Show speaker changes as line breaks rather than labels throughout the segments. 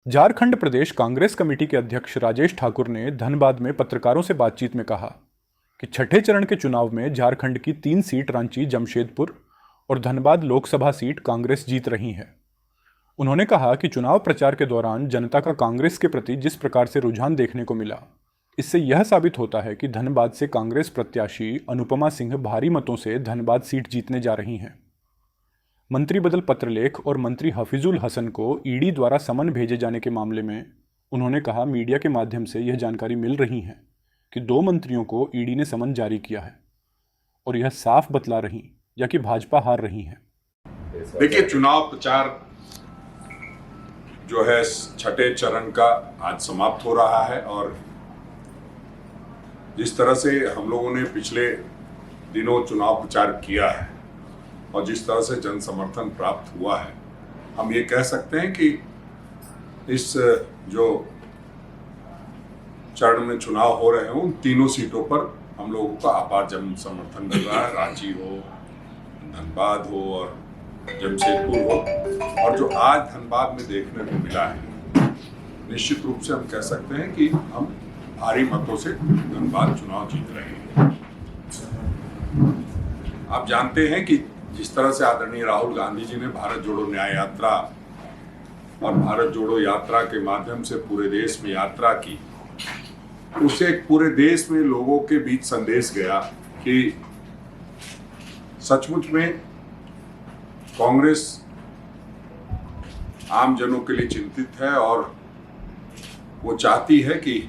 झारखंड प्रदेश Congress committee के अध्यक्ष राजेश ठाकुर ने धनबाद में पत्रकारों से बातचीत में कहा कि छठे चरण के चुनाव में झारखंड की 3 सीट रांची, जमशेदपुर और धनबाद लोकसभा सीट कांग्रेस जीत रही है। उन्होंने कहा कि चुनाव प्रचार के दौरान जनता का कांग्रेस के प्रति जिस प्रकार से रुझान देखने को मिला, इससे यह साबित होता है कि धनबाद से कांग्रेस प्रत्याशी अनुपमा सिंह भारी मतों से धनबाद सीट जीतने जा रही हैं। मंत्री बदल पत्रलेख और मंत्री हफीजुल हसन को ईडी द्वारा समन भेजे जाने के मामले में उन्होंने कहा, मीडिया के माध्यम से यह जानकारी मिल रही है कि 2 मंत्रियों को ईडी ने समन जारी किया है और यह साफ बतला रही या कि भाजपा हार रही है।
देखिए, चुनाव प्रचार जो है छठे चरण का आज समाप्त हो रहा है और जिस तरह से हम लोगों ने पिछले दिनों चुनाव प्रचार किया है और जिस तरह से जन समर्थन प्राप्त हुआ है, हम ये कह सकते हैं कि इस जो चरण में चुनाव हो रहे हैं उन तीनों सीटों पर हम लोगों का अपार जन समर्थन मिल रहा है। रांची हो, धनबाद हो और जमशेदपुर हो। और जो आज धनबाद में देखने को मिला है, निश्चित रूप से हम कह सकते हैं कि हम भारी मतों से धनबाद चुनाव जीत रहे हैं। आप जानते हैं कि जिस तरह से आदरणीय राहुल गांधी जी ने भारत जोड़ो न्याय यात्रा और भारत जोड़ो यात्रा के माध्यम से पूरे देश में यात्रा की, उससे पूरे देश में लोगों के बीच संदेश गया कि सचमुच में कांग्रेस आम जनों के लिए चिंतित है और वो चाहती है कि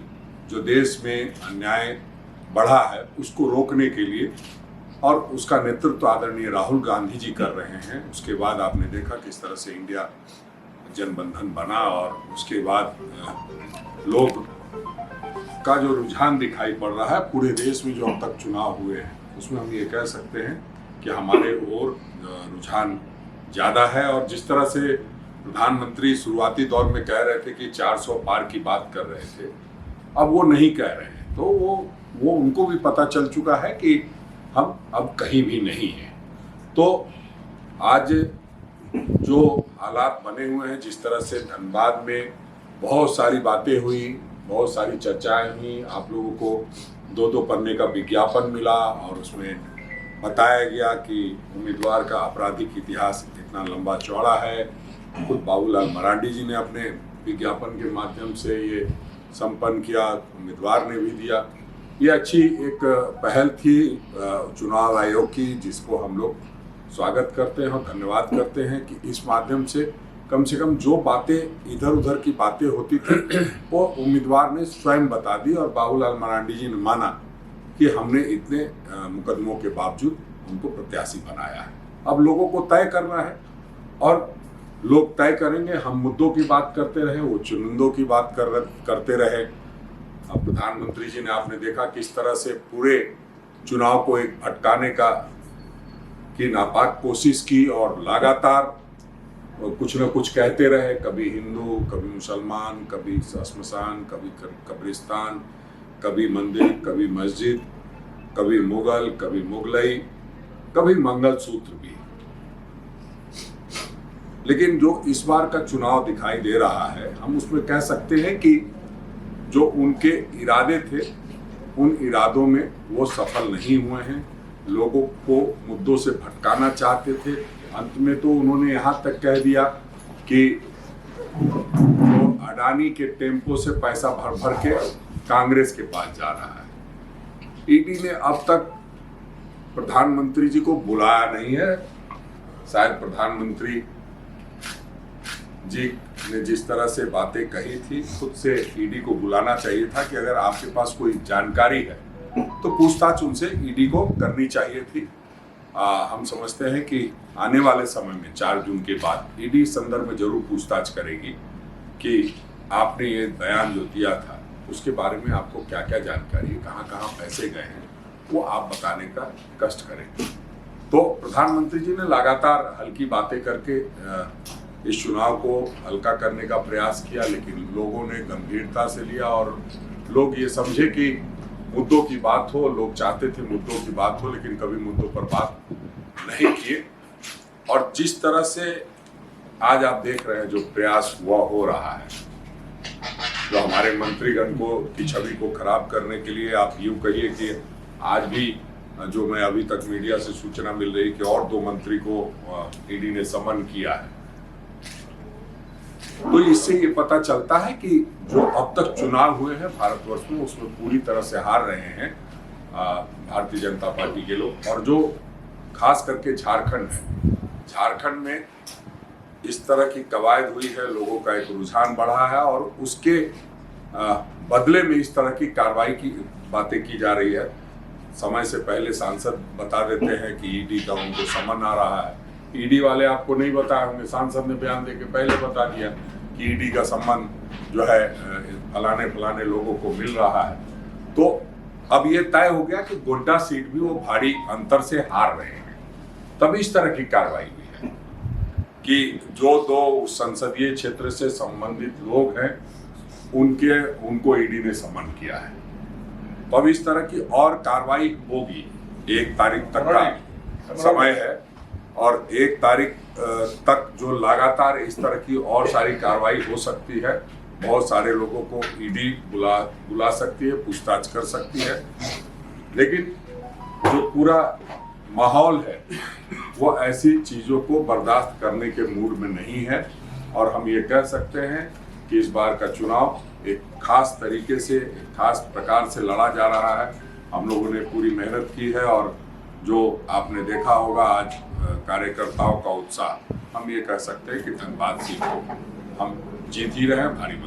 जो देश में अन्याय बढ़ा है उसको रोकने के लिए, और उसका नेतृत्व आदरणीय राहुल गांधी जी कर रहे हैं। उसके बाद आपने देखा किस तरह से इंडिया जनबंधन बना और उसके बाद लोग का जो रुझान दिखाई पड़ रहा है पूरे देश में जो अब तक चुनाव हुए हैं, उसमें हम ये कह सकते हैं कि हमारे ओर रुझान ज़्यादा है। और जिस तरह से प्रधानमंत्री शुरुआती दौर में कह रहे थे कि 400 पार की बात कर रहे थे, अब वो नहीं कह रहे हैं, तो वो उनको भी पता चल चुका है कि हम अब कहीं भी नहीं हैं। तो आज जो हालात बने हुए हैं, जिस तरह से धनबाद में बहुत सारी बातें हुई, बहुत सारी चर्चाएं हुई, आप लोगों को 2-2 पन्ने का विज्ञापन मिला और उसमें बताया गया कि उम्मीदवार का आपराधिक इतिहास इतना लंबा चौड़ा है। खुद बाबूलाल मरांडी जी ने अपने विज्ञापन के माध्यम से ये संपन्न किया, उम्मीदवार ने भी दिया। ये अच्छी एक पहल थी चुनाव आयोग की, जिसको हम लोग स्वागत करते हैं और धन्यवाद करते हैं कि इस माध्यम से कम जो बातें इधर उधर की बातें होती थी वो उम्मीदवार ने स्वयं बता दी और बाबूलाल मरांडी जी ने माना कि हमने इतने मुकदमों के बावजूद उनको प्रत्याशी बनाया है। अब लोगों को तय करना है और लोग तय करेंगे। हम मुद्दों की बात करते रहे, वो चुनिंदों की बात करते रहे। अब प्रधानमंत्री जी ने आपने देखा किस तरह से पूरे चुनाव को एक भटकाने की नापाक कोशिश की और लगातार कुछ न कुछ कहते रहे, कभी हिंदू, कभी मुसलमान, कभी श्मशान, कभी कब्रिस्तान, कभी मंदिर, कभी मस्जिद, कभी मुगल, कभी मुगलई, कभी मंगलसूत्र भी। लेकिन जो इस बार का चुनाव दिखाई दे रहा है, हम उसमें कह सकते हैं कि जो उनके इरादे थे उन इरादों में वो सफल नहीं हुए हैं। लोगों को मुद्दों से भटकाना चाहते थे। अंत में तो उन्होंने यहाँ तक कह दिया कि तो अडानी के टेम्पो से पैसा भर भर के कांग्रेस के पास जा रहा है। ईडी ने अब तक प्रधानमंत्री जी को बुलाया नहीं है। शायद प्रधानमंत्री जी ने जिस तरह से बातें कही थी, खुद से ईडी को बुलाना चाहिए था कि अगर आपके पास कोई जानकारी है तो पूछताछ उनसे ईडी को करनी चाहिए थी। हम समझते हैं कि आने वाले समय में 4 जून के बाद ईडी इस संदर्भ में जरूर पूछताछ करेगी कि आपने ये बयान जो दिया था उसके बारे में आपको क्या क्या जानकारी है, कहाँ कहाँ पैसे गए हैं, वो आप बताने का कष्ट करेंगे। तो प्रधानमंत्री जी ने लगातार हल्की बातें करके इस चुनाव को हल्का करने का प्रयास किया, लेकिन लोगों ने गंभीरता से लिया और लोग ये समझे कि मुद्दों की बात हो। लोग चाहते थे मुद्दों की बात हो, लेकिन कभी मुद्दों पर बात नहीं किए। और जिस तरह से आज आप देख रहे हैं जो प्रयास हुआ हो रहा है, जो हमारे मंत्रीगण को की छवि को खराब करने के लिए, आप यूं कहिए कि आज भी जो मैं अभी तक मीडिया से सूचना मिल रही कि और 2 मंत्री को ईडी ने समन किया है। तो इससे ये पता चलता है कि जो अब तक चुनाव हुए हैं भारतवर्ष में, उसमें पूरी तरह से हार रहे हैं भारतीय जनता पार्टी के लोग। और जो खास करके झारखंड है, झारखंड में इस तरह की कवायद हुई है, लोगों का एक रुझान बढ़ा है और उसके बदले में इस तरह की कार्रवाई की बातें की जा रही है। समय से पहले सांसद बता देते हैं कि ईडी का उनको समन आ रहा है। ईडी वाले आपको नहीं बताए होंगे, सांसद ने बयान देके पहले बता दिया कि ईडी का सम्मान जो है फलाने फलाने लोगों को मिल रहा है। तो अब ये तय हो गया कि गोड्डा सीट भी वो भारी अंतर से हार रहे हैं। तब इस तरह की कार्रवाई हुई है कि जो 2 संसदीय क्षेत्र से संबंधित लोग हैं उनको ईडी ने समन किया है। तो अब इस तरह की और कार्रवाई होगी। 1 तारीख तक का समय है और 1 तारीख तक जो लगातार इस तरह की और सारी कार्रवाई हो सकती है। बहुत सारे लोगों को ईडी बुला सकती है, पूछताछ कर सकती है। लेकिन जो पूरा माहौल है वो ऐसी चीज़ों को बर्दाश्त करने के मूड में नहीं है। और हम ये कह सकते हैं कि इस बार का चुनाव एक खास तरीके से, एक खास प्रकार से लड़ा जा रहा है। हम लोगों ने पूरी मेहनत की है और जो आपने देखा होगा आज कार्यकर्ताओं का उत्साह, हम ये कह सकते हैं कि धनबाद सीट को हम जीत ही रहे हैं भारी।